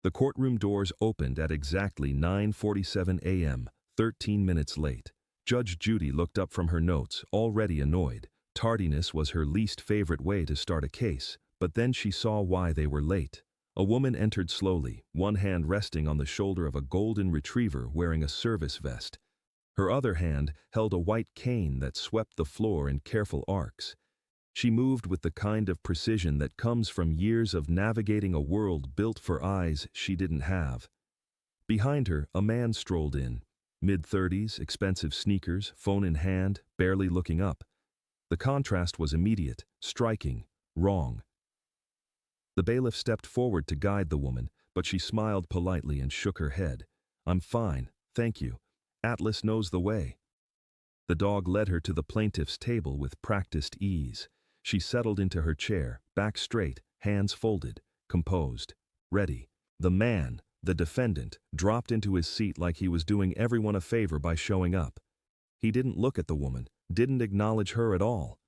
The courtroom doors opened at exactly 9:47 a.m., 13 minutes late. Judge Judy looked up from her notes, already annoyed. Tardiness was her least favorite way to start a case, but then she saw why they were late. A woman entered slowly, one hand resting on the shoulder of a golden retriever wearing a service vest. Her other hand held a white cane that swept the floor in careful arcs. She moved with the kind of precision that comes from years of navigating a world built for eyes she didn't have. Behind her, a man strolled in, mid-30s, expensive sneakers, phone in hand, barely looking up. The contrast was immediate, striking, wrong. The bailiff stepped forward to guide the woman, but she smiled politely and shook her head. "I'm fine, thank you. Atlas knows the way." The dog led her to the plaintiff's table with practiced ease. She settled into her chair, back straight, hands folded, composed, ready. The man, the defendant, dropped into his seat like he was doing everyone a favor by showing up. He didn't look at the woman, didn't acknowledge her at all.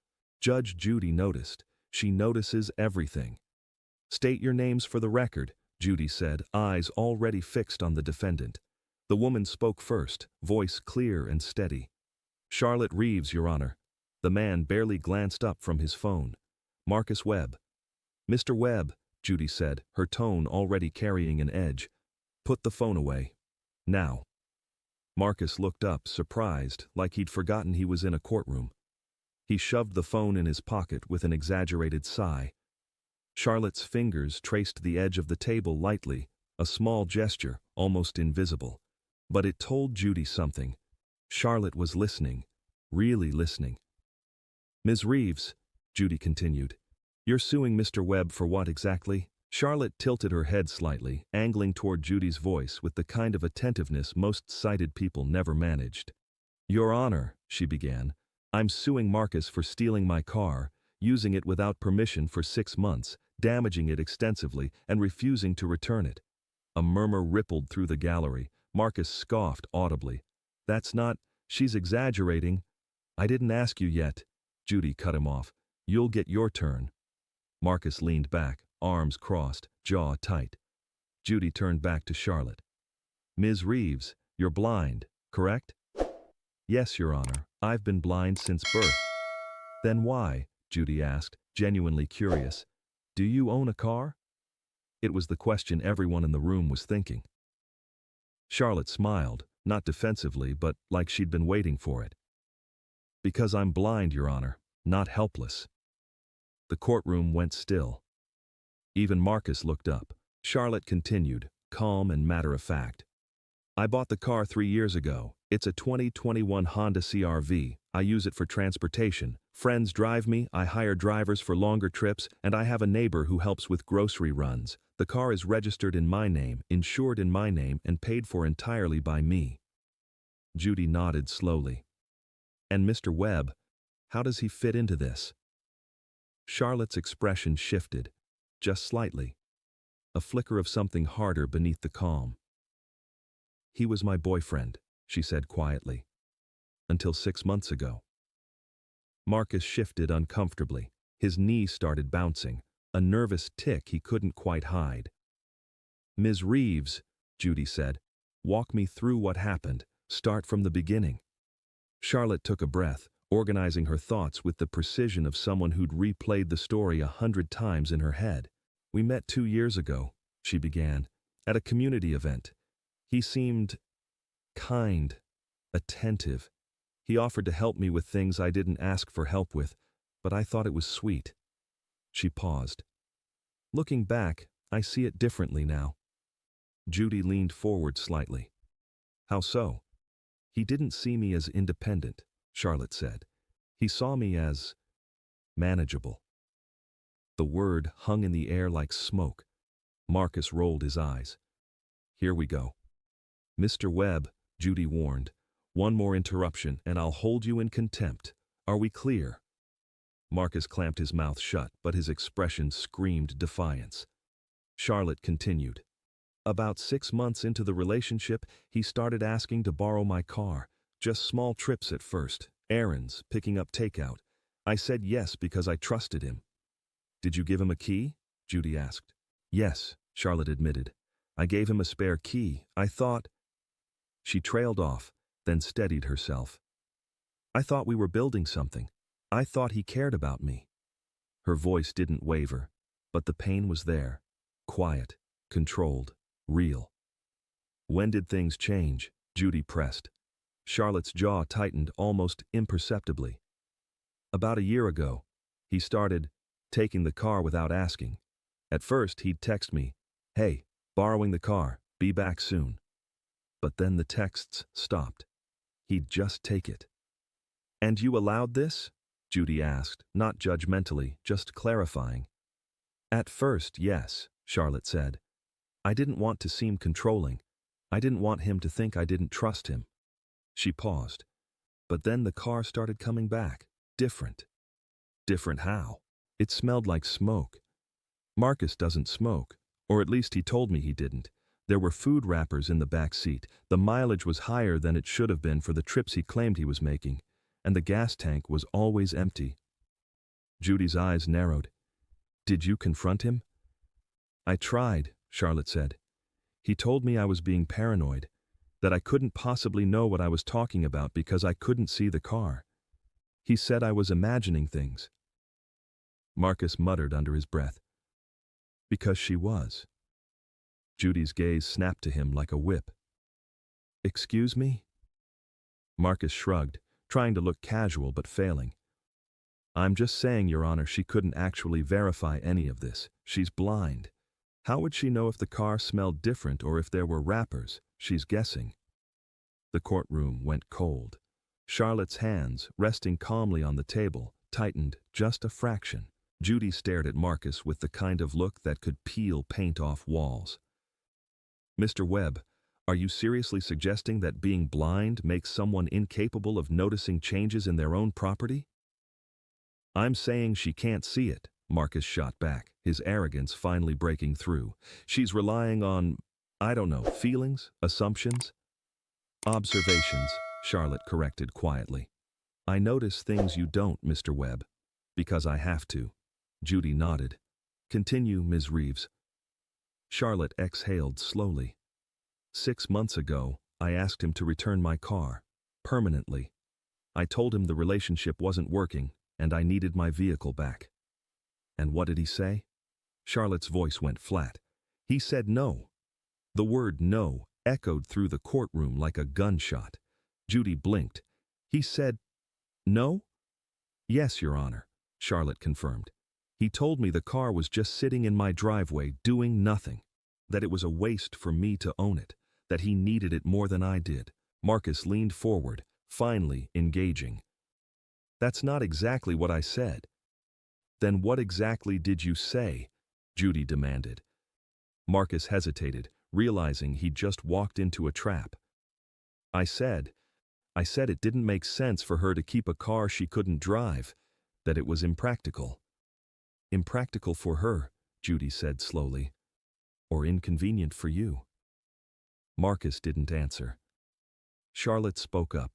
Judge Judy noticed. She notices everything. "State your names for the record," Judy said, eyes already fixed on the defendant. The woman spoke first, voice clear and steady. "Charlotte Reeves, Your Honor." The man barely glanced up from his phone. "Marcus Webb." "Mr. Webb," Judy said, her tone already carrying an edge. "Put the phone away. Now." Marcus looked up, surprised, like he'd forgotten he was in a courtroom. He shoved the phone in his pocket with an exaggerated sigh. Charlotte's fingers traced the edge of the table lightly, a small gesture, almost invisible. But it told Judy something. Charlotte was listening, really listening. "Ms. Reeves," Judy continued, "you're suing Mr. Webb for what exactly?" Charlotte tilted her head slightly, angling toward Judy's voice with the kind of attentiveness most sighted people never managed. "Your Honor," she began, "I'm suing Marcus for stealing my car, using it without permission for 6 months, damaging it extensively, and refusing to return it." A murmur rippled through the gallery. Marcus scoffed audibly. "That's not, she's exaggerating." "I didn't ask you yet." Judy cut him off. "You'll get your turn." Marcus leaned back, arms crossed, jaw tight. Judy turned back to Charlotte. "Ms. Reeves, you're blind, correct?" "Yes, Your Honor, I've been blind since birth." "Then why?" Judy asked, genuinely curious. "Do you own a car?" It was the question everyone in the room was thinking. Charlotte smiled, not defensively, but like she'd been waiting for it. "Because I'm blind, Your Honor, not helpless." The courtroom went still. Even Marcus looked up. Charlotte continued, calm and matter-of-fact. "I bought the car 3 years ago. It's a 2021 Honda CR-V. I use it for transportation. Friends drive me, I hire drivers for longer trips, and I have a neighbor who helps with grocery runs. The car is registered in my name, insured in my name, and paid for entirely by me." Judy nodded slowly. "And Mr. Webb, how does he fit into this?" Charlotte's expression shifted, just slightly. A flicker of something harder beneath the calm. "He was my boyfriend," she said quietly. "Until 6 months ago." Marcus shifted uncomfortably. His knee started bouncing, a nervous tick he couldn't quite hide. "Ms. Reeves," Judy said, "walk me through what happened. Start from the beginning." Charlotte took a breath, organizing her thoughts with the precision of someone who'd replayed the story 100 times in her head. "We met 2 years ago," she began, "at a community event. He seemed kind, attentive. He offered to help me with things I didn't ask for help with, but I thought it was sweet." She paused. "Looking back, I see it differently now." Judy leaned forward slightly. "How so?" "He didn't see me as independent," Charlotte said. "He saw me as manageable." The word hung in the air like smoke. Marcus rolled his eyes. "Here we go." "Mr. Webb," Judy warned, "one more interruption and I'll hold you in contempt. Are we clear?" Marcus clamped his mouth shut, but his expression screamed defiance. Charlotte continued. "About 6 months into the relationship, he started asking to borrow my car. Just small trips at first, errands, picking up takeout. I said yes because I trusted him." "Did you give him a key?" Judy asked. "Yes," Charlotte admitted. I gave him a spare key. I thought—" She trailed off, then steadied herself. "I thought we were building something. I thought he cared about me." Her voice didn't waver, but the pain was there. Quiet, controlled, real. "When did things change?" Judy pressed. Charlotte's jaw tightened almost imperceptibly. "About a year ago. He started taking the car without asking. At first, he'd text me, 'Hey, borrowing the car, be back soon.' But then the texts stopped. He'd just take it." "And you allowed this?" Judy asked, not judgmentally, just clarifying. "At first, yes," Charlotte said. "I didn't want to seem controlling. I didn't want him to think I didn't trust him." She paused. "But then the car started coming back. Different." "Different how?" "It smelled like smoke. Marcus doesn't smoke, or at least he told me he didn't. There were food wrappers in the back seat. The mileage was higher than it should have been for the trips he claimed he was making, and the gas tank was always empty." Judy's eyes narrowed. "Did you confront him?" "I tried," Charlotte said. "He told me I was being paranoid, that I couldn't possibly know what I was talking about because I couldn't see the car. He said I was imagining things." Marcus muttered under his breath. "Because she was." Judy's gaze snapped to him like a whip. "Excuse me?" Marcus shrugged, trying to look casual but failing. "I'm just saying, Your Honor, she couldn't actually verify any of this. She's blind. How would she know if the car smelled different or if there were wrappers? She's guessing." The courtroom went cold. Charlotte's hands, resting calmly on the table, tightened just a fraction. Judy stared at Marcus with the kind of look that could peel paint off walls. "Mr. Webb, are you seriously suggesting that being blind makes someone incapable of noticing changes in their own property?" "I'm saying she can't see it," Marcus shot back, his arrogance finally breaking through. "She's relying on, I don't know, feelings, assumptions?" "Observations," Charlotte corrected quietly. "I notice things you don't, Mr. Webb, because I have to." Judy nodded. "Continue, Ms. Reeves." Charlotte exhaled slowly. 6 months ago, I asked him to return my car, permanently. I told him the relationship wasn't working, and I needed my vehicle back. And what did he say?" Charlotte's voice went flat. "He said no." The word no echoed through the courtroom like a gunshot. Judy blinked. "He said no?" "Yes, Your Honor," Charlotte confirmed. "He told me the car was just sitting in my driveway doing nothing, that it was a waste for me to own it, that he needed it more than I did." Marcus leaned forward, finally engaging. "That's not exactly what I said." "Then what exactly did you say?" Judy demanded. Marcus hesitated, realizing he'd just walked into a trap. I said it didn't make sense for her to keep a car she couldn't drive, that it was impractical." "Impractical for her," Judy said slowly. "Or inconvenient for you?" Marcus didn't answer. Charlotte spoke up.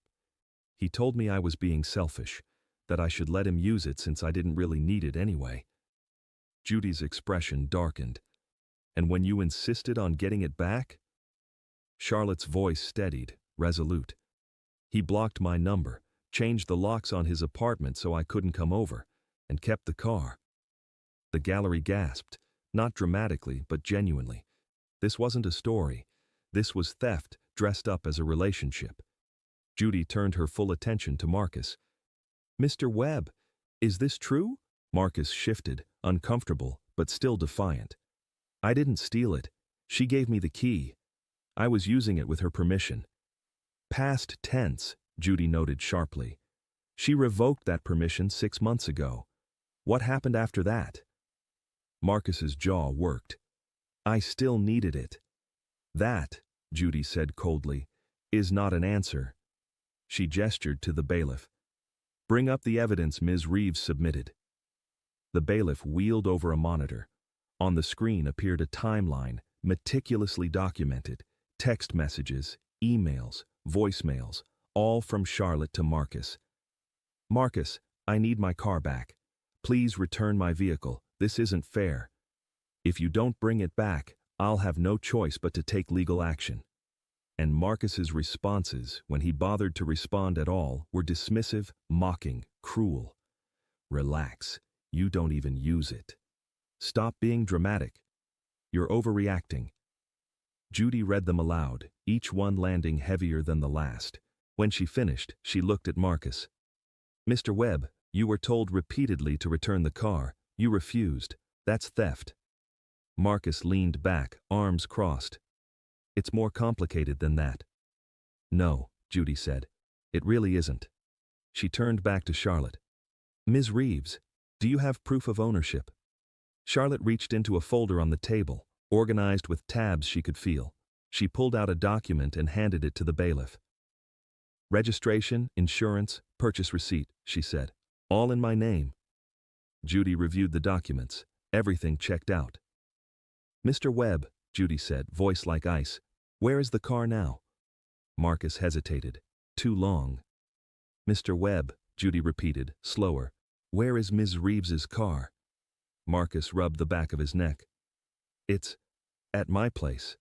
"He told me I was being selfish, that I should let him use it since I didn't really need it anyway." Judy's expression darkened. "And when you insisted on getting it back?" Charlotte's voice steadied, resolute. "He blocked my number, changed the locks on his apartment so I couldn't come over, and kept the car." The gallery gasped, not dramatically but genuinely. This wasn't a story. This was theft dressed up as a relationship. Judy turned her full attention to Marcus. "Mr. Webb, is this true?" Marcus shifted, uncomfortable but still defiant. "I didn't steal it. She gave me the key. I was using it with her permission." "Past tense," Judy noted sharply. "She revoked that permission 6 months ago. What happened after that?" Marcus's jaw worked. "I still needed it." "That," Judy said coldly, "is not an answer." She gestured to the bailiff. "Bring up the evidence Ms. Reeves submitted." The bailiff wheeled over a monitor. On the screen appeared a timeline, meticulously documented, text messages, emails, voicemails, all from Charlotte to Marcus. "Marcus, I need my car back. Please return my vehicle. This isn't fair. If you don't bring it back, I'll have no choice but to take legal action. And Marcus's responses, when he bothered to respond at all, were dismissive, mocking, cruel. Relax. You don't even use it. Stop being dramatic. You're overreacting. Judy read them aloud, each one landing heavier than the last. When she finished, she looked at Marcus. Mr. Webb, you were told repeatedly to return the car. You refused. That's theft. Marcus leaned back, arms crossed. It's more complicated than that. No, Judy said. It really isn't. She turned back to Charlotte. Ms. Reeves, do you have proof of ownership? Charlotte reached into a folder on the table, organized with tabs she could feel. She pulled out a document and handed it to the bailiff. Registration, insurance, purchase receipt, she said. All in my name. Judy reviewed the documents. Everything checked out. Mr. Webb, Judy said, voice like ice. Where is the car now? Marcus hesitated. Too long. Mr. Webb, Judy repeated, slower. Where is Ms. Reeves's car? Marcus rubbed the back of his neck. It's at my place.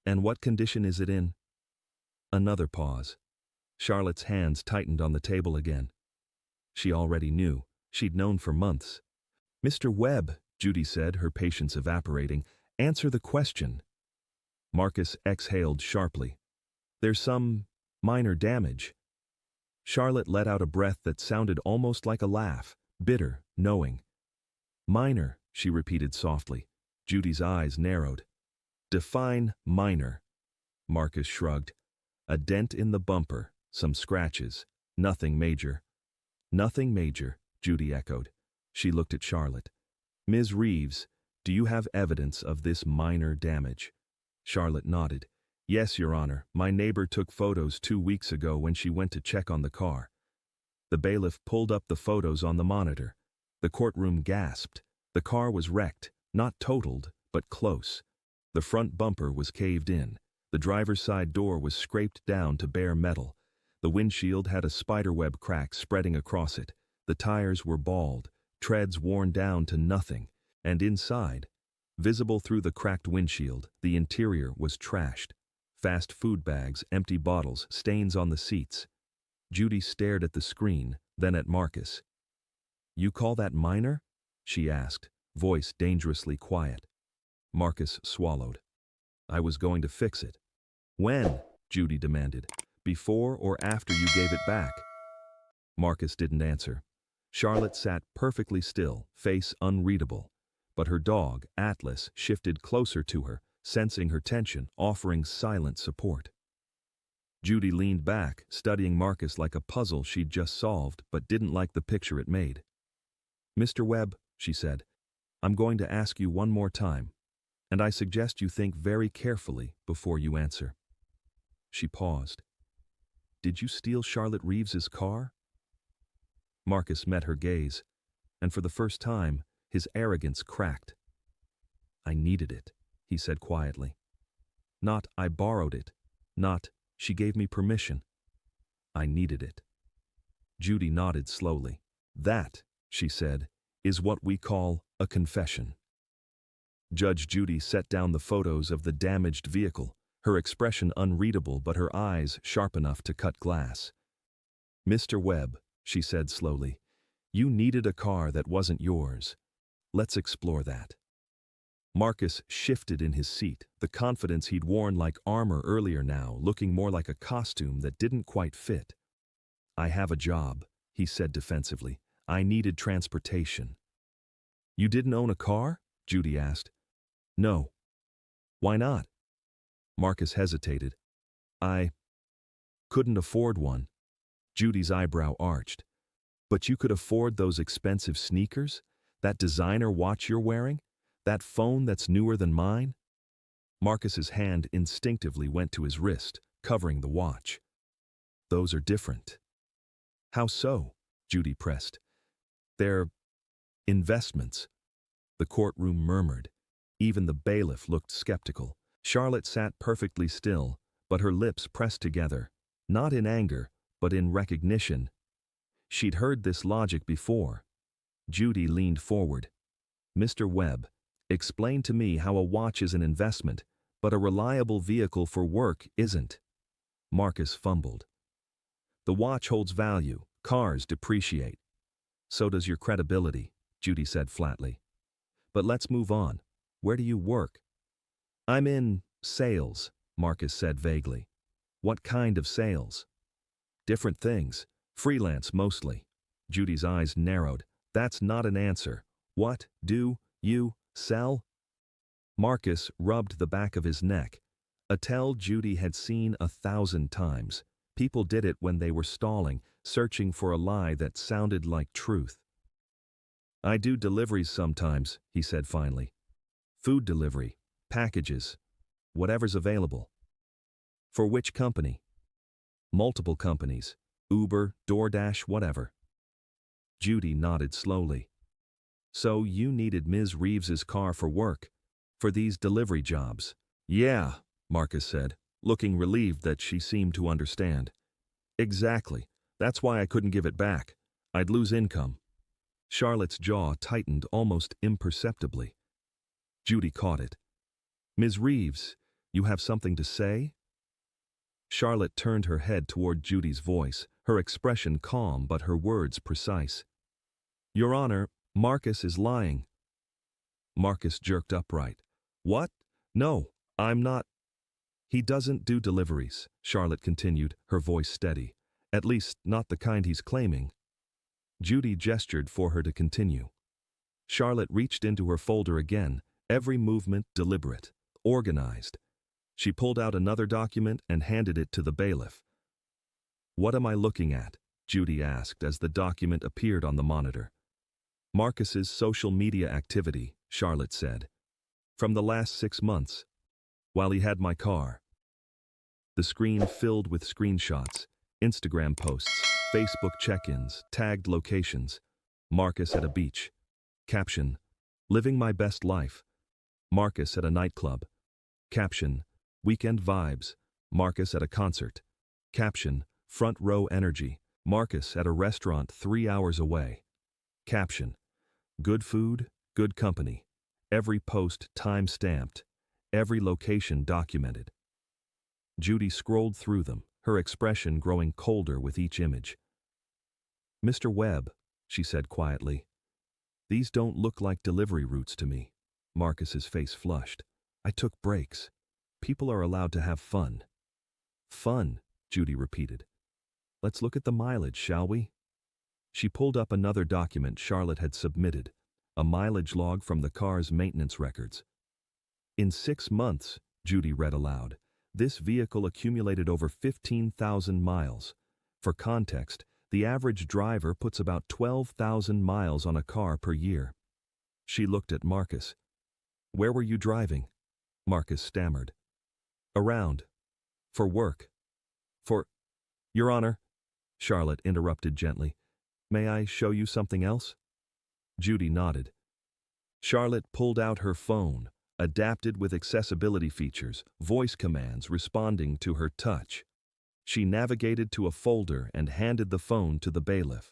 And what condition is it in? Another pause. Charlotte's hands tightened on the table again. She already knew. She'd known for months. Mr. Webb, Judy said, her patience evaporating, answer the question. Marcus exhaled sharply. There's some minor damage. Charlotte let out a breath that sounded almost like a laugh, bitter, knowing. Minor, she repeated softly. Judy's eyes narrowed. Define minor. Marcus shrugged. A dent in the bumper, some scratches, nothing major. Nothing major, Judy echoed. She looked at Charlotte. Ms. Reeves, do you have evidence of this minor damage? Charlotte nodded. Yes, Your Honor, my neighbor took photos 2 weeks ago when she went to check on the car. The bailiff pulled up the photos on the monitor. The courtroom gasped. The car was wrecked, not totaled, but close. The front bumper was caved in. The driver's side door was scraped down to bare metal. The windshield had a spiderweb crack spreading across it. The tires were bald, treads worn down to nothing, and inside, visible through the cracked windshield, the interior was trashed. Fast food bags, empty bottles, stains on the seats. Judy stared at the screen, then at Marcus. You call that minor? She asked, voice dangerously quiet. Marcus swallowed. I was going to fix it. When? Judy demanded. Before or after you gave it back? Marcus didn't answer. Charlotte sat perfectly still, face unreadable. But her dog, Atlas, shifted closer to her, sensing her tension, offering silent support. Judy leaned back, studying Marcus like a puzzle she'd just solved, but didn't like the picture it made. Mr. Webb, she said, I'm going to ask you one more time, and I suggest you think very carefully before you answer. She paused. Did you steal Charlotte Reeves's car? Marcus met her gaze, and for the first time, his arrogance cracked. I needed it, he said quietly. Not, I borrowed it. Not, she gave me permission. I needed it. Judy nodded slowly. That, she said, is what we call a confession. Judge Judy set down the photos of the damaged vehicle, her expression unreadable but her eyes sharp enough to cut glass. Mr. Webb, she said slowly, you needed a car that wasn't yours. Let's explore that. Marcus shifted in his seat, the confidence he'd worn like armor earlier now looking more like a costume that didn't quite fit. I have a job, he said defensively. I needed transportation. You didn't own a car? Judy asked. No. Why not? Marcus hesitated. I couldn't afford one. Judy's eyebrow arched. But you could afford those expensive sneakers? That designer watch you're wearing? That phone that's newer than mine? Marcus's hand instinctively went to his wrist, covering the watch. Those are different. How so? Judy pressed. They're investments. The courtroom murmured. Even the bailiff looked skeptical. Charlotte sat perfectly still, but her lips pressed together, not in anger, but in recognition. She'd heard this logic before. Judy leaned forward. Mr. Webb, Explain to me how a watch is an investment, but a reliable vehicle for work isn't. Marcus fumbled. The watch holds value, cars depreciate. So does your credibility, Judy said flatly. But let's move on. Where do you work? I'm in sales, Marcus said vaguely. What kind of sales? Different things. Freelance mostly. Judy's eyes narrowed. That's not an answer. What do you sell? Marcus rubbed the back of his neck. A tell Judy had seen 1,000 times. People did it when they were stalling, searching for a lie that sounded like truth. I do deliveries sometimes, he said finally. Food delivery, packages, whatever's available. For which company? Multiple companies. Uber, DoorDash, whatever. Judy nodded slowly. So you needed Ms. Reeves's car for work, for these delivery jobs? Yeah, Marcus said, looking relieved that she seemed to understand. Exactly. That's why I couldn't give it back. I'd lose income. Charlotte's jaw tightened almost imperceptibly. Judy caught it. Ms. Reeves, you have something to say? Charlotte turned her head toward Judy's voice, her expression calm but her words precise. Your Honor, Marcus is lying. Marcus jerked upright. What? No, I'm not. He doesn't do deliveries, Charlotte continued, her voice steady. At least, not the kind he's claiming. Judy gestured for her to continue. Charlotte reached into her folder again, every movement deliberate, organized. She pulled out another document and handed it to the bailiff. What am I looking at? Judy asked as the document appeared on the monitor. Marcus's social media activity, Charlotte said. From the last 6 months, while he had my car. The screen filled with screenshots, Instagram posts, Facebook check-ins, tagged locations. Marcus at a beach. Caption, living my best life. Marcus at a nightclub. Caption, weekend vibes. Marcus at a concert. Caption, front row energy. Marcus at a restaurant 3 hours away. Caption, good food, good company. Every post time-stamped. Every location documented. Judy scrolled through them, her expression growing colder with each image. Mr. Webb, she said quietly, these don't look like delivery routes to me. Marcus's face flushed. I took breaks. People are allowed to have fun. Fun, Judy repeated. Let's look at the mileage, shall we? She pulled up another document Charlotte had submitted, a mileage log from the car's maintenance records. In 6 months, Judy read aloud, this vehicle accumulated over 15,000 miles. For context, the average driver puts about 12,000 miles on a car per year. She looked at Marcus. Where were you driving? Marcus stammered. Around. For work. For... Your Honor, Charlotte interrupted gently. May I show you something else? Judy nodded. Charlotte pulled out her phone, adapted with accessibility features, voice commands responding to her touch. She navigated to a folder and handed the phone to the bailiff.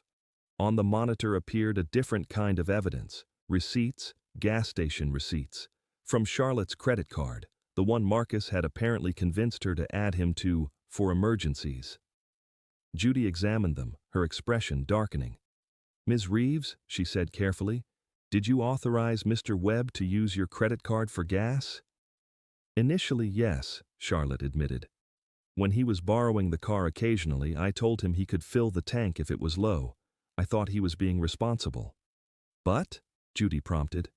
On the monitor appeared a different kind of evidence, receipts, gas station receipts, from Charlotte's credit card, the one Marcus had apparently convinced her to add him to for emergencies. Judy examined them, her expression darkening. Ms. Reeves, she said carefully, did you authorize Mr. Webb to use your credit card for gas? Initially, yes, Charlotte admitted. When he was borrowing the car occasionally, I told him he could fill the tank if it was low. I thought he was being responsible. But? Judy prompted.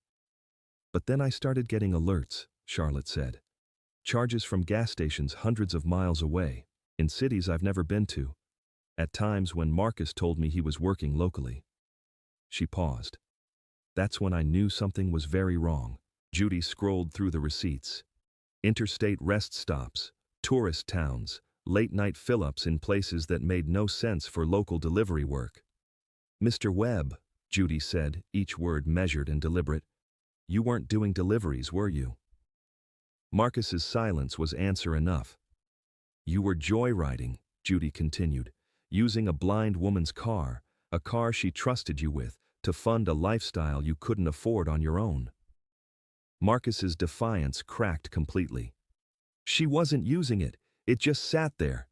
But then I started getting alerts, Charlotte said. Charges from gas stations hundreds of miles away, in cities I've never been to. At times when Marcus told me he was working locally. She paused. That's when I knew something was very wrong. Judy scrolled through the receipts. Interstate rest stops, tourist towns, late-night fill-ups in places that made no sense for local delivery work. Mr. Webb, Judy said, each word measured and deliberate, you weren't doing deliveries, were you? Marcus's silence was answer enough. You were joyriding, Judy continued, using a blind woman's car, a car she trusted you with, to fund a lifestyle you couldn't afford on your own. Marcus's defiance cracked completely. She wasn't using it. It just sat there.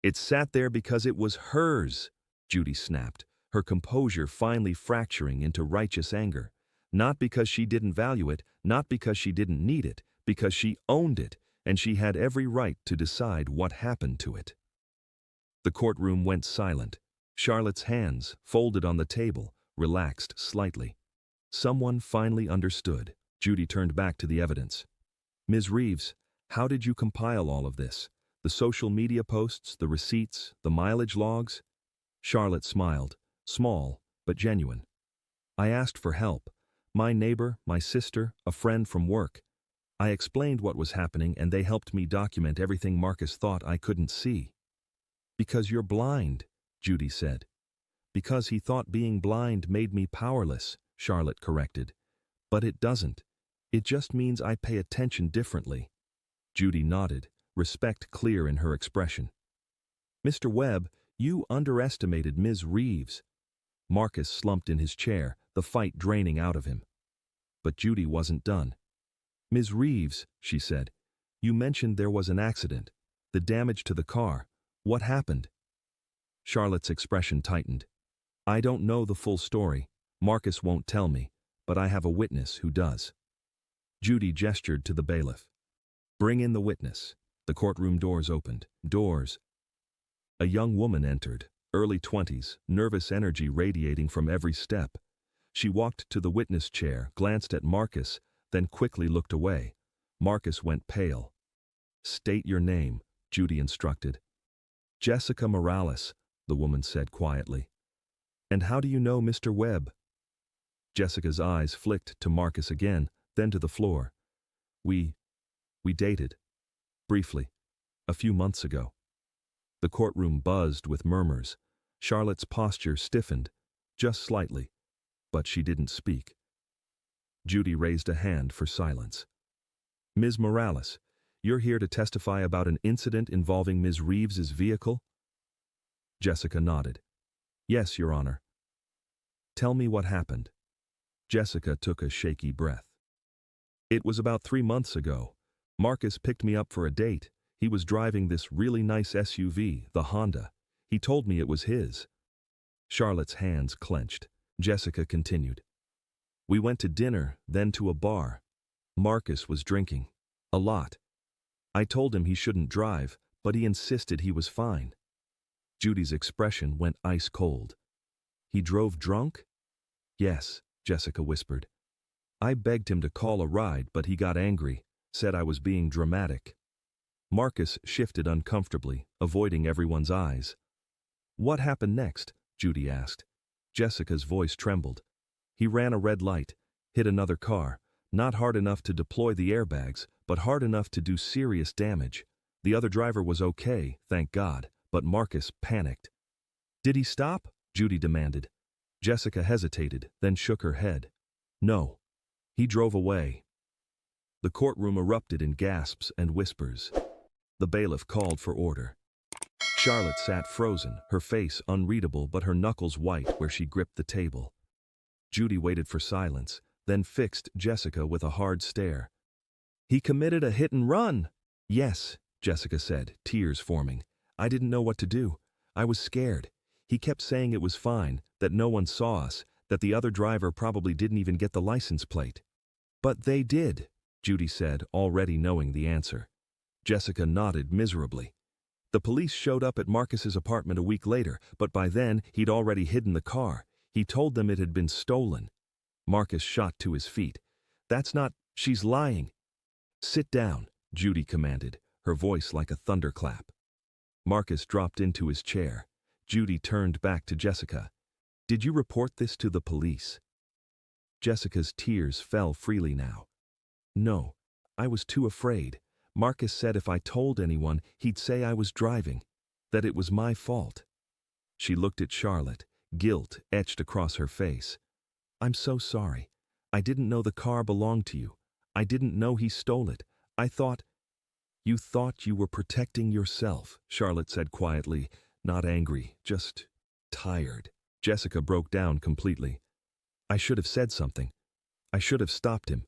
It sat there because it was hers, Judy snapped, her composure finally fracturing into righteous anger. Not because she didn't value it, not because she didn't need it, because she owned it, and she had every right to decide what happened to it. The courtroom went silent. Charlotte's hands, folded on the table, relaxed slightly. Someone finally understood. Judy turned back to the evidence. Ms. Reeves, how did you compile all of this? The social media posts, the receipts, the mileage logs? Charlotte smiled, small, but genuine. I asked for help. My neighbor, my sister, a friend from work. I explained what was happening and they helped me document everything Marcus thought I couldn't see. Because you're blind, Judy said. Because he thought being blind made me powerless, Charlotte corrected. But it doesn't. It just means I pay attention differently. Judy nodded, respect clear in her expression. Mr. Webb, you underestimated Ms. Reeves. Marcus slumped in his chair, the fight draining out of him. But Judy wasn't done. Ms. Reeves, she said, you mentioned there was an accident. The damage to the car. What happened? Charlotte's expression tightened. I don't know the full story. Marcus won't tell me, but I have a witness who does. Judy gestured to the bailiff. Bring in the witness. The courtroom doors opened. Doors. A young woman entered, early 20s, nervous energy radiating from every step. She walked to the witness chair, glanced at Marcus, then quickly looked away. Marcus went pale. State your name, Judy instructed. Jessica Morales, the woman said quietly. And how do you know Mr. Webb? Jessica's eyes flicked to Marcus again, then to the floor. We dated. Briefly. A few months ago. The courtroom buzzed with murmurs. Charlotte's posture stiffened, just slightly, but she didn't speak. Judy raised a hand for silence. Ms. Morales, you're here to testify about an incident involving Ms. Reeves's vehicle? Jessica nodded. Yes, Your Honor. Tell me what happened. Jessica took a shaky breath. It was about 3 months ago. Marcus picked me up for a date. He was driving this really nice SUV, the Honda. He told me it was his. Charlotte's hands clenched. Jessica continued. We went to dinner, then to a bar. Marcus was drinking. A lot. I told him he shouldn't drive, but he insisted he was fine. Judy's expression went ice cold. He drove drunk? Yes, Jessica whispered. I begged him to call a ride, but he got angry, said I was being dramatic. Marcus shifted uncomfortably, avoiding everyone's eyes. What happened next? Judy asked. Jessica's voice trembled. He ran a red light, hit another car, not hard enough to deploy the airbags, but hard enough to do serious damage. The other driver was okay, thank God, but Marcus panicked. Did he stop? Judy demanded. Jessica hesitated, then shook her head. No. He drove away. The courtroom erupted in gasps and whispers. The bailiff called for order. Charlotte sat frozen, her face unreadable but her knuckles white where she gripped the table. Judy waited for silence, then fixed Jessica with a hard stare. He committed a hit and run. Yes, Jessica said, tears forming. I didn't know what to do. I was scared. He kept saying it was fine, that no one saw us, that the other driver probably didn't even get the license plate. But they did, Judy said, already knowing the answer. Jessica nodded miserably. The police showed up at Marcus's apartment a week later, but by then he'd already hidden the car. He told them it had been stolen. Marcus shot to his feet. That's not, she's lying. Sit down, Judy commanded, her voice like a thunderclap. Marcus dropped into his chair. Judy turned back to Jessica. Did you report this to the police? Jessica's tears fell freely now. No, I was too afraid. Marcus said if I told anyone, he'd say I was driving, that it was my fault. She looked at Charlotte, guilt etched across her face. I'm so sorry. I didn't know the car belonged to you. I didn't know he stole it. I thought... You thought you were protecting yourself, Charlotte said quietly, not angry, just tired. Jessica broke down completely. I should have said something. I should have stopped him.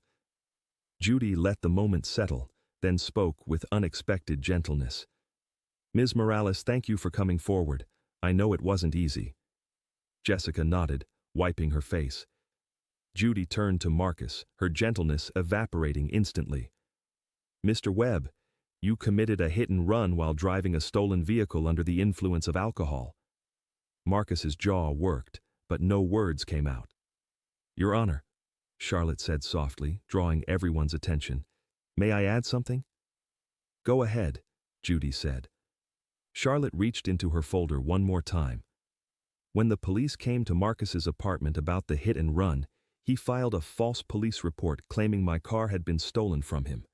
Judy let the moment settle, then spoke with unexpected gentleness. Ms. Morales, thank you for coming forward. I know it wasn't easy. Jessica nodded, wiping her face. Judy turned to Marcus, her gentleness evaporating instantly. Mr. Webb, you committed a hit and run while driving a stolen vehicle under the influence of alcohol. Marcus's jaw worked, but no words came out. Your Honor, Charlotte said softly, drawing everyone's attention. May I add something? Go ahead, Judy said. Charlotte reached into her folder one more time. When the police came to Marcus's apartment about the hit and run, he filed a false police report claiming my car had been stolen from him.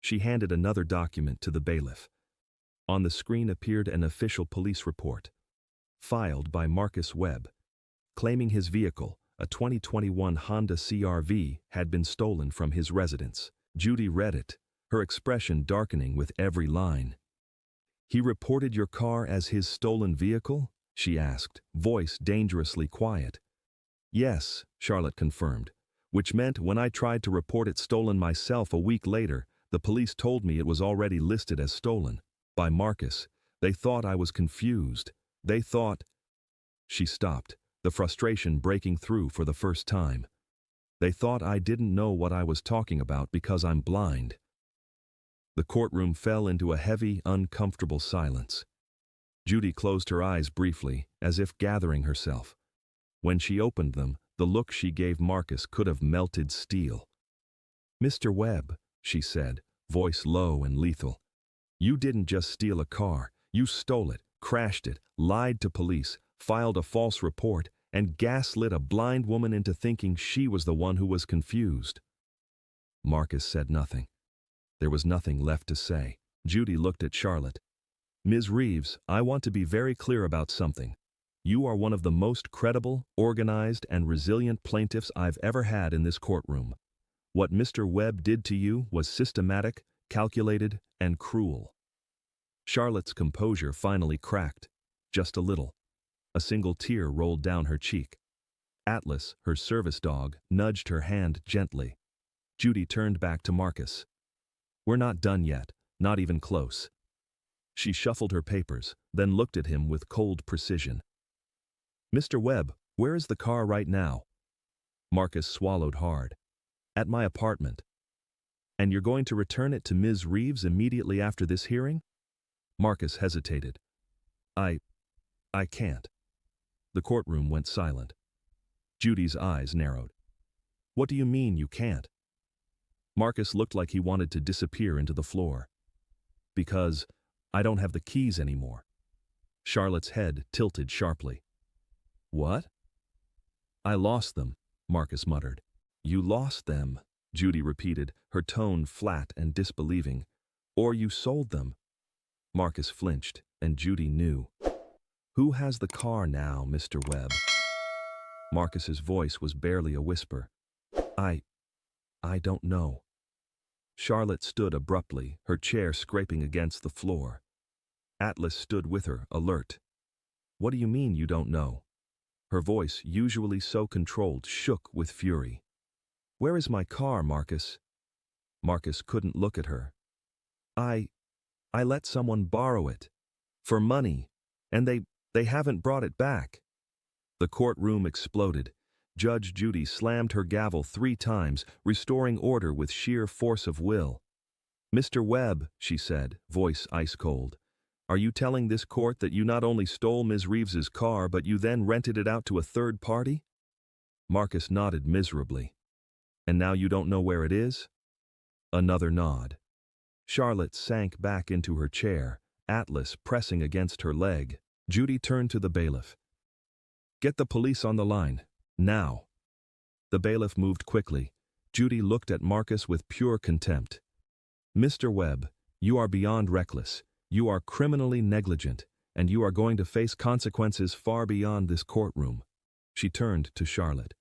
She handed another document to the bailiff. On the screen appeared an official police report, filed by Marcus Webb, claiming his vehicle, a 2021 Honda CR-V, had been stolen from his residence. Judy read it, her expression darkening with every line. He reported your car as his stolen vehicle? She asked, voice dangerously quiet. Yes, Charlotte confirmed, which meant when I tried to report it stolen myself a week later, the police told me it was already listed as stolen. By Marcus. They thought I was confused. They thought... She stopped, the frustration breaking through for the first time. They thought I didn't know what I was talking about because I'm blind. The courtroom fell into a heavy, uncomfortable silence. Judy closed her eyes briefly, as if gathering herself. When she opened them, the look she gave Marcus could have melted steel. Mr. Webb, she said, voice low and lethal. You didn't just steal a car, you stole it, crashed it, lied to police, filed a false report, and gaslit a blind woman into thinking she was the one who was confused. Marcus said nothing. There was nothing left to say. Judy looked at Charlotte. Ms. Reeves, I want to be very clear about something. You are one of the most credible, organized, and resilient plaintiffs I've ever had in this courtroom. What Mr. Webb did to you was systematic, calculated, and cruel. Charlotte's composure finally cracked, just a little. A single tear rolled down her cheek. Atlas, her service dog, nudged her hand gently. Judy turned back to Marcus. We're not done yet, not even close. She shuffled her papers, then looked at him with cold precision. Mr. Webb, where is the car right now? Marcus swallowed hard. At my apartment. And you're going to return it to Ms. Reeves immediately after this hearing? Marcus hesitated. I can't. The courtroom went silent. Judy's eyes narrowed. What do you mean you can't? Marcus looked like he wanted to disappear into the floor. Because I don't have the keys anymore. Charlotte's head tilted sharply. What? I lost them, Marcus muttered. You lost them, Judy repeated, her tone flat and disbelieving. Or you sold them. Marcus flinched, and Judy knew. Who has the car now, Mr. Webb? Marcus's voice was barely a whisper. I don't know. Charlotte stood abruptly, her chair scraping against the floor. Atlas stood with her, alert. What do you mean you don't know? Her voice, usually so controlled, shook with fury. Where is my car, Marcus? Marcus couldn't look at her. I let someone borrow it. For money. And they haven't brought it back. The courtroom exploded. Judge Judy slammed her gavel 3 times, restoring order with sheer force of will. Mr. Webb, she said, voice ice cold. Are you telling this court that you not only stole Ms. Reeves's car, but you then rented it out to a third party? Marcus nodded miserably. And now you don't know where it is? Another nod. Charlotte sank back into her chair, Atlas pressing against her leg. Judy turned to the bailiff. Get the police on the line, now. The bailiff moved quickly. Judy looked at Marcus with pure contempt. Mr. Webb, you are beyond reckless. You are criminally negligent, and you are going to face consequences far beyond this courtroom. She turned to Charlotte.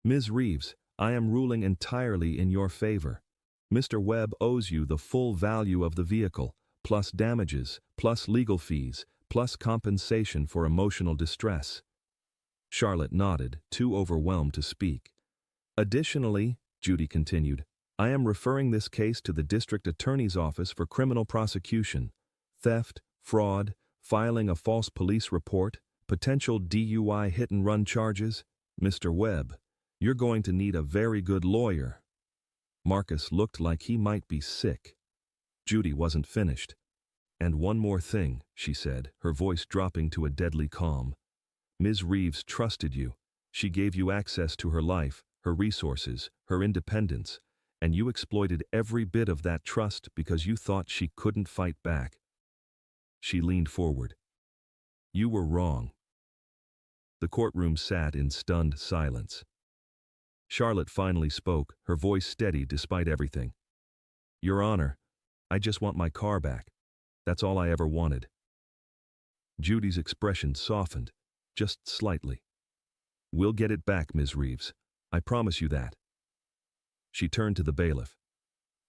Ms. Reeves, I am ruling entirely in your favor. Mr. Webb owes you the full value of the vehicle, plus damages, plus legal fees, plus compensation for emotional distress. Charlotte nodded, too overwhelmed to speak. Additionally, Judy continued, I am referring this case to the district attorney's office for criminal prosecution. Theft, fraud, filing a false police report, potential DUI hit-and-run charges. Mr. Webb, you're going to need a very good lawyer." Marcus looked like he might be sick. Judy wasn't finished. "And one more thing," she said, her voice dropping to a deadly calm. "Ms. Reeves trusted you. She gave you access to her life, her resources, her independence, and you exploited every bit of that trust because you thought she couldn't fight back." She leaned forward. "You were wrong." The courtroom sat in stunned silence. Charlotte finally spoke, her voice steady despite everything. "Your Honor, I just want my car back. That's all I ever wanted." Judy's expression softened, just slightly. "We'll get it back, Ms. Reeves. I promise you that." She turned to the bailiff.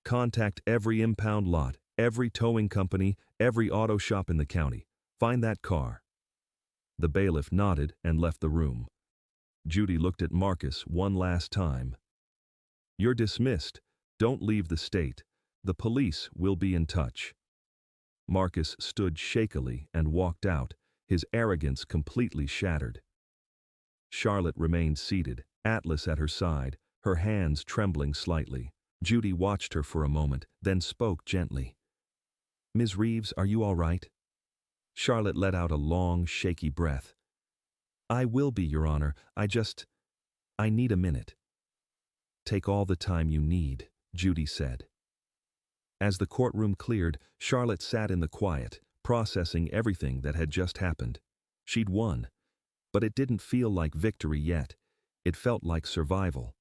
"Contact every impound lot, every towing company, every auto shop in the county. Find that car." The bailiff nodded and left the room. Judy looked at Marcus one last time. "You're dismissed. Don't leave the state. The police will be in touch." Marcus stood shakily and walked out, his arrogance completely shattered. Charlotte remained seated, Atlas at her side, her hands trembling slightly. Judy watched her for a moment, then spoke gently. "Ms. Reeves, are you all right?" Charlotte let out a long, shaky breath. "I will be, Your Honor. I need a minute." "Take all the time you need," Judy said. As the courtroom cleared, Charlotte sat in the quiet, processing everything that had just happened. She'd won. But it didn't feel like victory yet. It felt like survival.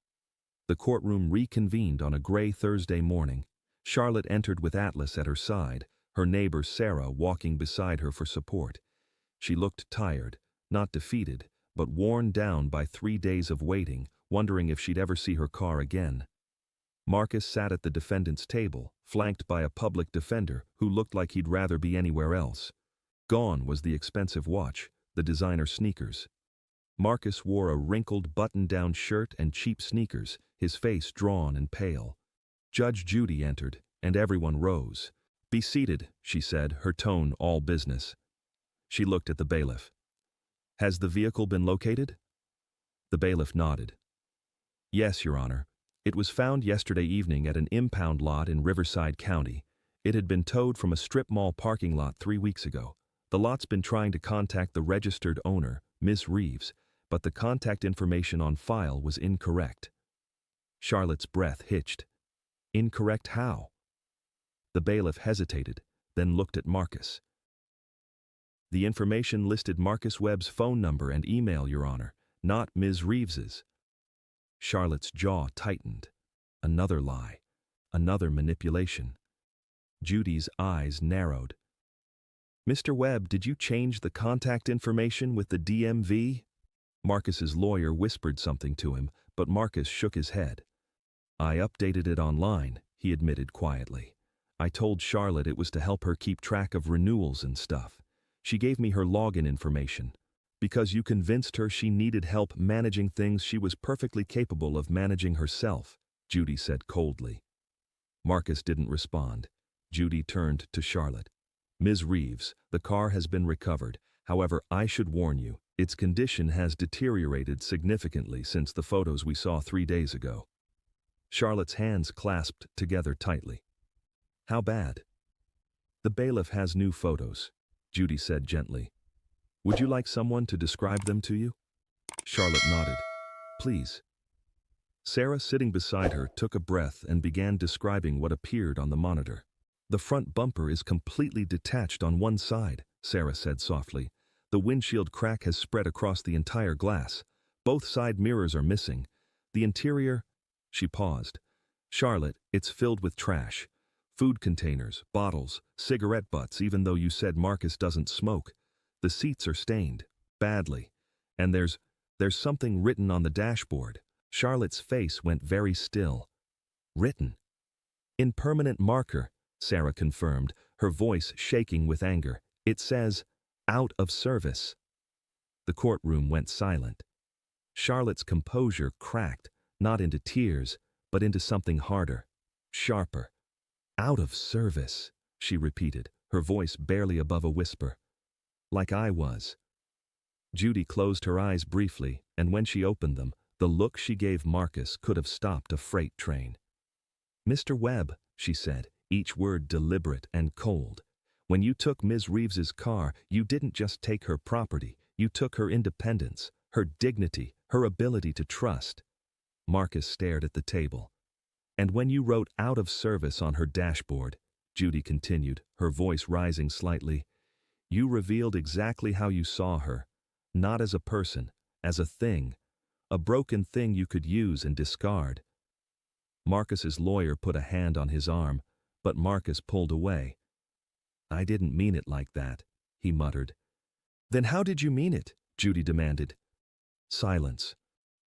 The courtroom reconvened on a gray Thursday morning. Charlotte entered with Atlas at her side, her neighbor Sarah walking beside her for support. She looked tired, not defeated, but worn down by 3 days of waiting, wondering if she'd ever see her car again. Marcus sat at the defendant's table, flanked by a public defender who looked like he'd rather be anywhere else. Gone was the expensive watch, the designer sneakers. Marcus wore a wrinkled button-down shirt and cheap sneakers, his face drawn and pale. Judge Judy entered, and everyone rose. "Be seated," she said, her tone all business. She looked at the bailiff. "Has the vehicle been located?" The bailiff nodded. "Yes, Your Honor. It was found yesterday evening at an impound lot in Riverside County. It had been towed from a strip mall parking lot 3 weeks ago. The lot's been trying to contact the registered owner, Miss Reeves, but the contact information on file was incorrect." Charlotte's breath hitched. "Incorrect how?" The bailiff hesitated, then looked at Marcus. "The information listed Marcus Webb's phone number and email, Your Honor, not Ms. Reeves's." Charlotte's jaw tightened. Another lie. Another manipulation. Judy's eyes narrowed. "Mr. Webb, did you change the contact information with the DMV?" Marcus's lawyer whispered something to him, but Marcus shook his head. "I updated it online," he admitted quietly. "I told Charlotte it was to help her keep track of renewals and stuff. She gave me her login information. Because you convinced her she needed help managing things she was perfectly capable of managing herself," Judy said coldly. Marcus didn't respond. Judy turned to Charlotte. "Ms. Reeves, the car has been recovered. However, I should warn you, its condition has deteriorated significantly since the photos we saw 3 days ago." Charlotte's hands clasped together tightly. "How bad?" "The bailiff has new photos," Judy said gently. "Would you like someone to describe them to you?" Charlotte nodded. "Please." Sarah, sitting beside her, took a breath and began describing what appeared on the monitor. "The front bumper is completely detached on one side," Sarah said softly. "The windshield crack has spread across the entire glass. Both side mirrors are missing. The interior—" She paused. "Charlotte, it's filled with trash. Food containers, bottles, cigarette butts, even though you said Marcus doesn't smoke. The seats are stained, badly. And there's something written on the dashboard." Charlotte's face went very still. "Written?" "In permanent marker," Sarah confirmed, her voice shaking with anger. "It says, 'Out of service.'" The courtroom went silent. Charlotte's composure cracked, not into tears, but into something harder. sharper. Out of service, she repeated, her voice barely above a whisper. Like I was. Judy closed her eyes briefly, and when she opened them, the look she gave Marcus could have stopped a freight train. Mr. Webb, she said, each word deliberate and cold. When you took Ms. Reeves's car, you didn't just take her property, you took her independence, her dignity, her ability to trust. Marcus stared at the table. And when you wrote out of service on her dashboard, Judy continued, her voice rising slightly, you revealed exactly how you saw her, not as a person, as a thing, a broken thing you could use and discard. Marcus's lawyer put a hand on his arm, but Marcus pulled away. I didn't mean it like that, he muttered. Then how did you mean it? Judy demanded. Silence.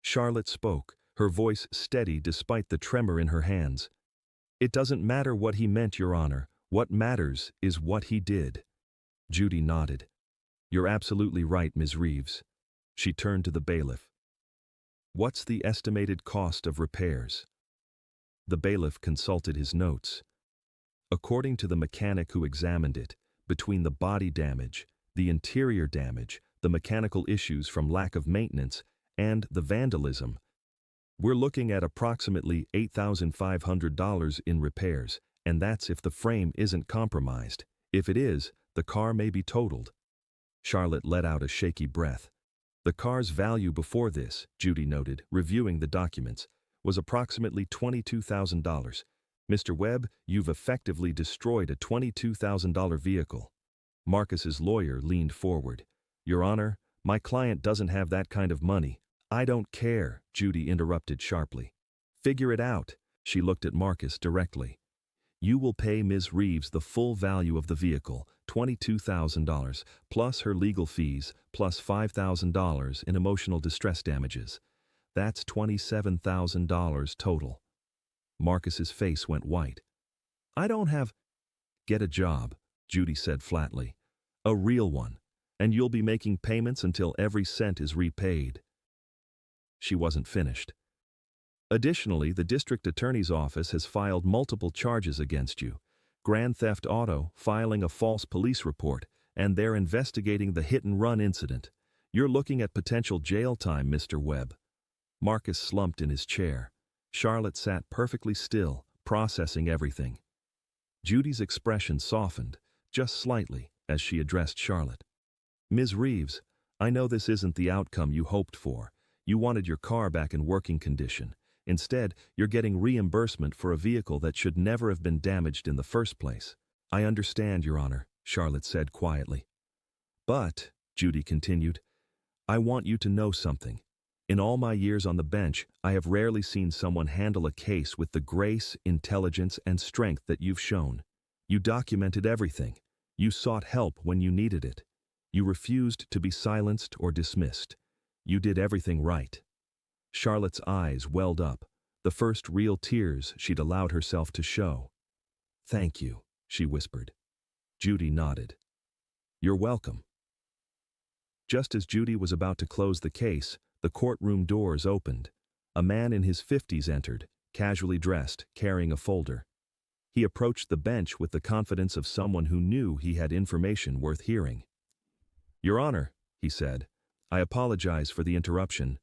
Charlotte spoke, her voice steady despite the tremor in her hands. It doesn't matter what he meant, Your Honor. What matters is what he did. Judy nodded. You're absolutely right, Ms. Reeves. She turned to the bailiff. What's the estimated cost of repairs? The bailiff consulted his notes. According to the mechanic who examined it, between the body damage, the interior damage, the mechanical issues from lack of maintenance, and the vandalism, we're looking at approximately $8,500 in repairs, and that's if the frame isn't compromised. If it is, the car may be totaled. Charlotte let out a shaky breath. The car's value before this, Judy noted, reviewing the documents, was approximately $22,000. Mr. Webb, you've effectively destroyed a $22,000 vehicle. Marcus's lawyer leaned forward. Your Honor, my client doesn't have that kind of money. I don't care, Judy interrupted sharply. Figure it out. She looked at Marcus directly. You will pay Ms. Reeves the full value of the vehicle, $22,000, plus her legal fees, plus $5,000 in emotional distress damages. That's $27,000 total. Marcus's face went white. I don't have... Get a job, Judy said flatly. A real one, and you'll be making payments until every cent is repaid. She wasn't finished. Additionally, the district attorney's office has filed multiple charges against you. Grand theft auto, filing a false police report, and they're investigating the hit-and-run incident. You're looking at potential jail time, Mr. Webb. Marcus slumped in his chair. Charlotte sat perfectly still, processing everything. Judy's expression softened, just slightly, as she addressed Charlotte. Ms. Reeves, I know this isn't the outcome you hoped for. You wanted your car back in working condition. Instead, you're getting reimbursement for a vehicle that should never have been damaged in the first place. I understand, Your Honor, Charlotte said quietly. But, Judy continued, I want you to know something. In all my years on the bench, I have rarely seen someone handle a case with the grace, intelligence, and strength that you've shown. You documented everything. You sought help when you needed it. You refused to be silenced or dismissed. You did everything right. Charlotte's eyes welled up, the first real tears she'd allowed herself to show. Thank you, she whispered. Judy nodded. You're welcome. Just as Judy was about to close the case, the courtroom doors opened. A man in his 50s entered, casually dressed, carrying a folder. He approached the bench with the confidence of someone who knew he had information worth hearing. Your Honor, he said, I apologize for the interruption.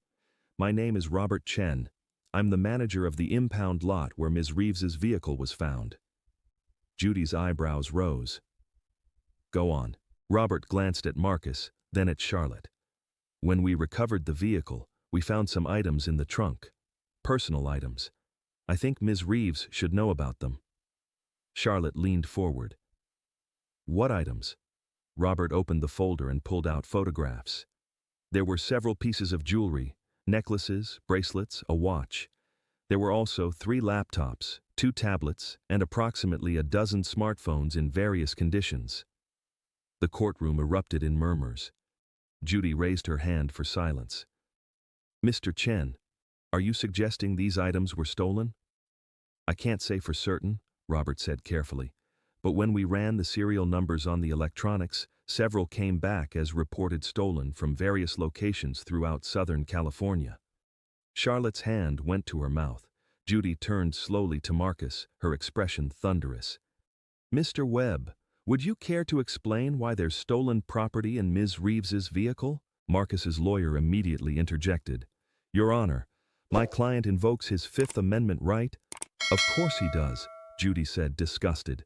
My name is Robert Chen. I'm the manager of the impound lot where Ms. Reeves's vehicle was found. Judy's eyebrows rose. Go on. Robert glanced at Marcus, then at Charlotte. When we recovered the vehicle, we found some items in the trunk. Personal items. I think Ms. Reeves should know about them. Charlotte leaned forward. What items? Robert opened the folder and pulled out photographs. There were several pieces of jewelry, necklaces, bracelets, a watch. There were also 3 laptops, 2 tablets, and approximately a dozen smartphones in various conditions. The courtroom erupted in murmurs. Judy raised her hand for silence. Mr. Chen, are you suggesting these items were stolen? I can't say for certain, Robert said carefully, but when we ran the serial numbers on the electronics, several came back as reported stolen from various locations throughout Southern California. Charlotte's hand went to her mouth, Judy turned slowly to Marcus, her expression thunderous. "Mr. Webb, would you care to explain why there's stolen property in Ms. Reeves's vehicle?" Marcus's lawyer immediately interjected. "Your Honor, my client invokes his Fifth Amendment right." "Of course he does," Judy said, disgusted.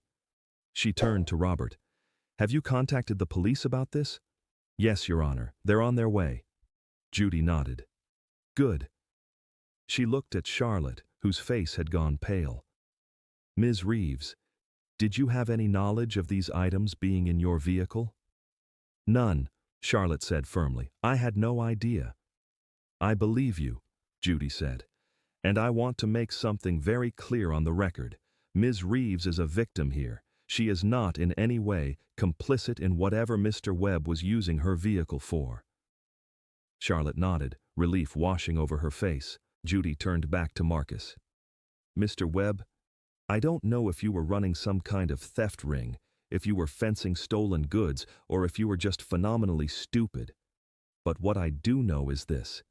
She turned to Robert. "Have you contacted the police about this?" "Yes, Your Honor. They're on their way." Judy nodded. "Good." She looked at Charlotte, whose face had gone pale. "Ms. Reeves, did you have any knowledge of these items being in your vehicle?" "None," Charlotte said firmly. "I had no idea." "I believe you," Judy said. "And I want to make something very clear on the record. Ms. Reeves is a victim here. She is not in any way complicit in whatever Mr. Webb was using her vehicle for." Charlotte nodded, relief washing over her face. Judy turned back to Marcus. "Mr. Webb, I don't know if you were running some kind of theft ring, if you were fencing stolen goods, or if you were just phenomenally stupid. But what I do know is this.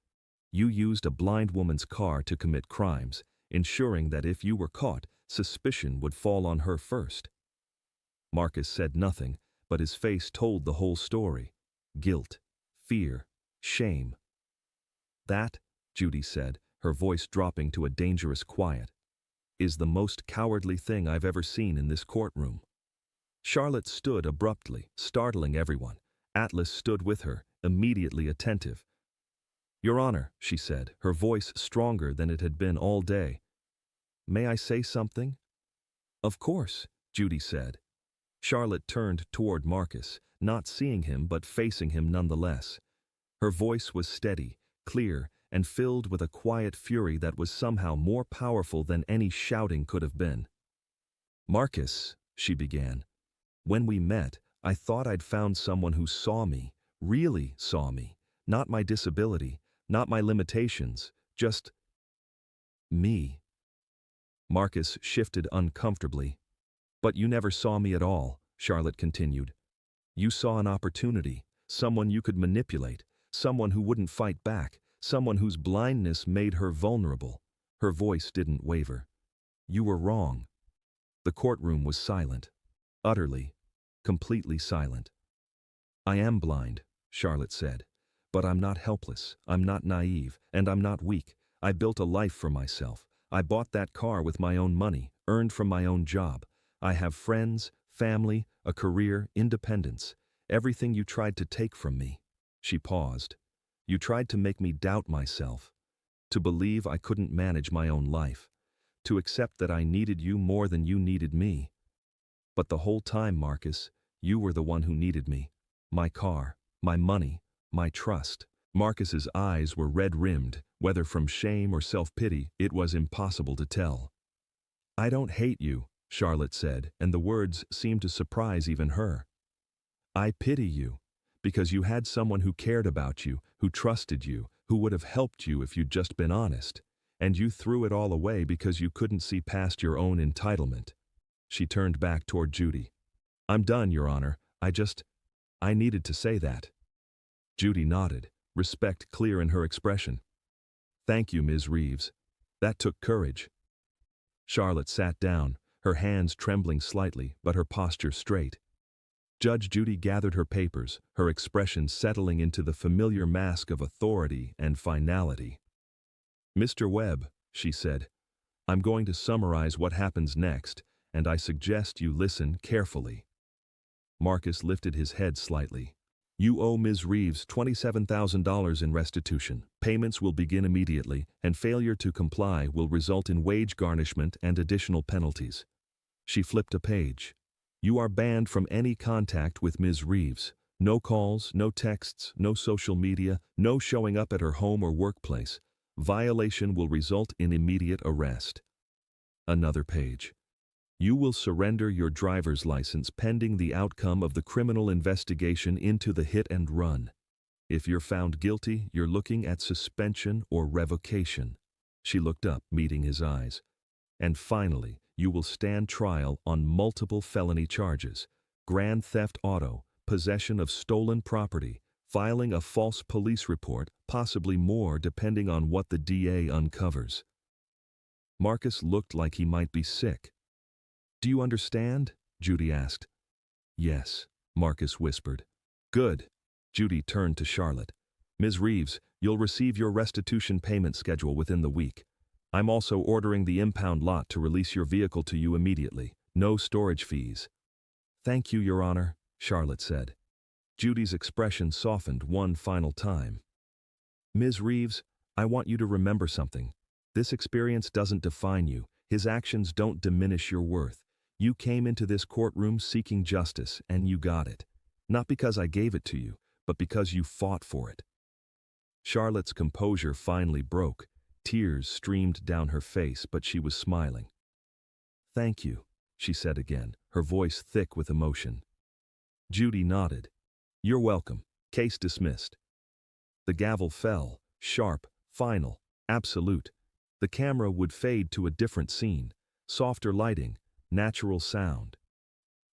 You used a blind woman's car to commit crimes, ensuring that if you were caught, suspicion would fall on her first." Marcus said nothing, but his face told the whole story. Guilt, fear, shame. "That," Judy said, her voice dropping to a dangerous quiet, "is the most cowardly thing I've ever seen in this courtroom." Charlotte stood abruptly, startling everyone. Atlas stood with her, immediately attentive. "Your Honor," she said, her voice stronger than it had been all day. "May I say something?" "Of course," Judy said. Charlotte turned toward Marcus, not seeing him but facing him nonetheless. Her voice was steady, clear, and filled with a quiet fury that was somehow more powerful than any shouting could have been. "Marcus," she began, "when we met, I thought I'd found someone who saw me, really saw me, not my disability, not my limitations, just me." Marcus shifted uncomfortably. "But you never saw me at all," Charlotte continued. "You saw an opportunity, someone you could manipulate, someone who wouldn't fight back, someone whose blindness made her vulnerable." Her voice didn't waver. "You were wrong." The courtroom was silent. Utterly, completely silent. "I am blind," Charlotte said. "But I'm not helpless, I'm not naive, and I'm not weak. I built a life for myself. I bought that car with my own money, earned from my own job. I have friends, family, a career, independence. Everything you tried to take from me." She paused. "You tried to make me doubt myself, to believe I couldn't manage my own life, to accept that I needed you more than you needed me. But the whole time, Marcus, you were the one who needed me. My car, my money, my trust." Marcus's eyes were red-rimmed, whether from shame or self-pity, it was impossible to tell. "I don't hate you," Charlotte said, and the words seemed to surprise even her. "I pity you, because you had someone who cared about you, who trusted you, who would have helped you if you'd just been honest, and you threw it all away because you couldn't see past your own entitlement." She turned back toward Judy. "I'm done, Your Honor. I needed to say that." Judy nodded, respect clear in her expression. "Thank you, Ms. Reeves. That took courage." Charlotte sat down, her hands trembling slightly, but her posture straight. Judge Judy gathered her papers, her expression settling into the familiar mask of authority and finality. "Mr. Webb," she said, "I'm going to summarize what happens next, and I suggest you listen carefully." Marcus lifted his head slightly. "You owe Ms. Reeves $27,000 in restitution. Payments will begin immediately, and failure to comply will result in wage garnishment and additional penalties." She flipped a page. "You are banned from any contact with Ms. Reeves. No calls, no texts, no social media, no showing up at her home or workplace. Violation will result in immediate arrest." Another page. "You will surrender your driver's license pending the outcome of the criminal investigation into the hit and run. If you're found guilty, you're looking at suspension or revocation." She looked up, meeting his eyes. "And finally, you will stand trial on multiple felony charges: grand theft auto, possession of stolen property, filing a false police report, possibly more depending on what the DA uncovers." Marcus looked like he might be sick. "Do you understand?" Judy asked. "Yes," Marcus whispered. "Good." Judy turned to Charlotte. "Ms. Reeves, you'll receive your restitution payment schedule within the week. I'm also ordering the impound lot to release your vehicle to you immediately. No storage fees." "Thank you, Your Honor," Charlotte said. Judy's expression softened one final time. "Ms. Reeves, I want you to remember something. This experience doesn't define you. His actions don't diminish your worth. You came into this courtroom seeking justice, and you got it. Not because I gave it to you, but because you fought for it." Charlotte's composure finally broke. Tears streamed down her face, but she was smiling. "Thank you," she said again, her voice thick with emotion. Judy nodded. "You're welcome. Case dismissed." The gavel fell, sharp, final, absolute. The camera would fade to a different scene, softer lighting, natural sound.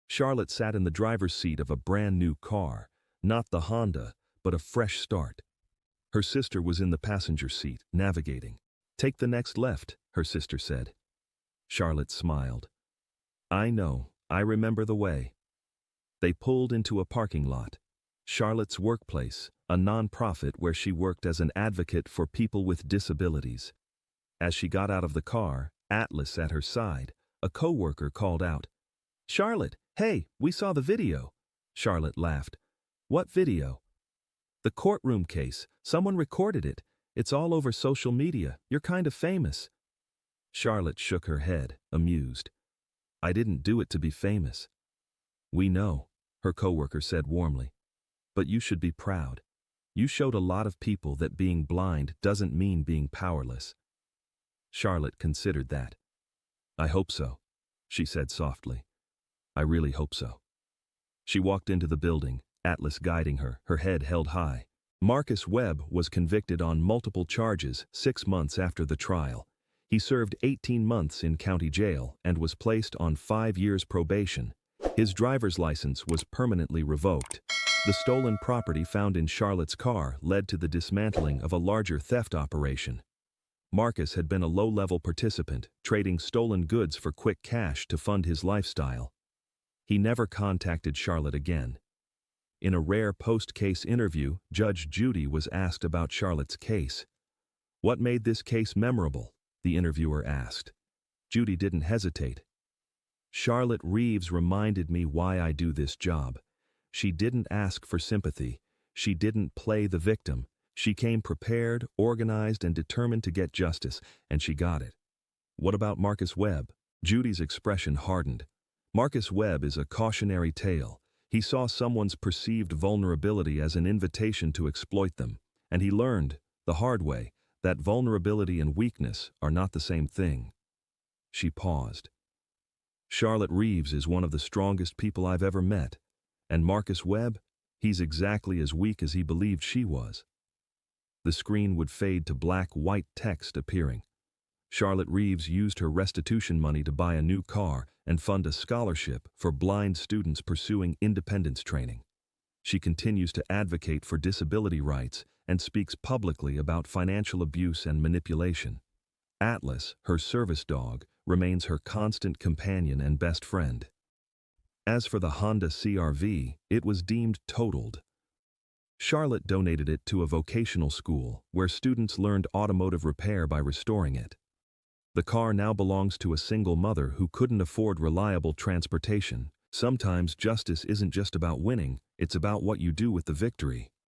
Charlotte sat in the driver's seat of a brand new car, not the Honda, but a fresh start. Her sister was in the passenger seat, navigating. "Take the next left," her sister said. Charlotte smiled. "I know, I remember the way." They pulled into a parking lot. Charlotte's workplace, a non-profit where she worked as an advocate for people with disabilities. As she got out of the car, Atlas at her side, a coworker called out, "Charlotte, hey, we saw the video." Charlotte laughed. "What video?" "The courtroom case. Someone recorded it. It's all over social media. You're kind of famous." Charlotte shook her head, amused. "I didn't do it to be famous." "We know," her coworker said warmly. "But you should be proud. You showed a lot of people that being blind doesn't mean being powerless." Charlotte considered that. "I hope so," she said softly. "I really hope so." She walked into the building, Atlas guiding her, her head held high. Marcus Webb was convicted on multiple charges 6 months after the trial. He served 18 months in county jail and was placed on 5 years probation. His driver's license was permanently revoked. The stolen property found in Charlotte's car led to the dismantling of a larger theft operation. Marcus had been a low-level participant, trading stolen goods for quick cash to fund his lifestyle. He never contacted Charlotte again. In a rare post-case interview, Judge Judy was asked about Charlotte's case. "What made this case memorable?" the interviewer asked. Judy didn't hesitate. "Charlotte Reeves reminded me why I do this job. She didn't ask for sympathy. She didn't play the victim. She came prepared, organized, and determined to get justice, and she got it." "What about Marcus Webb?" Judy's expression hardened. Marcus Webb is a cautionary tale. He saw someone's perceived vulnerability as an invitation to exploit them, and he learned, the hard way, that vulnerability and weakness are not the same thing. She paused. "Charlotte Reeves is one of the strongest people I've ever met. And Marcus Webb, he's exactly as weak as he believed she was." The screen would fade to black white text appearing. Charlotte Reeves used her restitution money to buy a new car and fund a scholarship for blind students pursuing independence training. She continues to advocate for disability rights and speaks publicly about financial abuse and manipulation. Atlas, her service dog, remains her constant companion and best friend. As for the Honda CR-V, it was deemed totaled. Charlotte donated it to a vocational school where students learned automotive repair by restoring it. The car now belongs to a single mother who couldn't afford reliable transportation. Sometimes justice isn't just about winning, it's about what you do with the victory.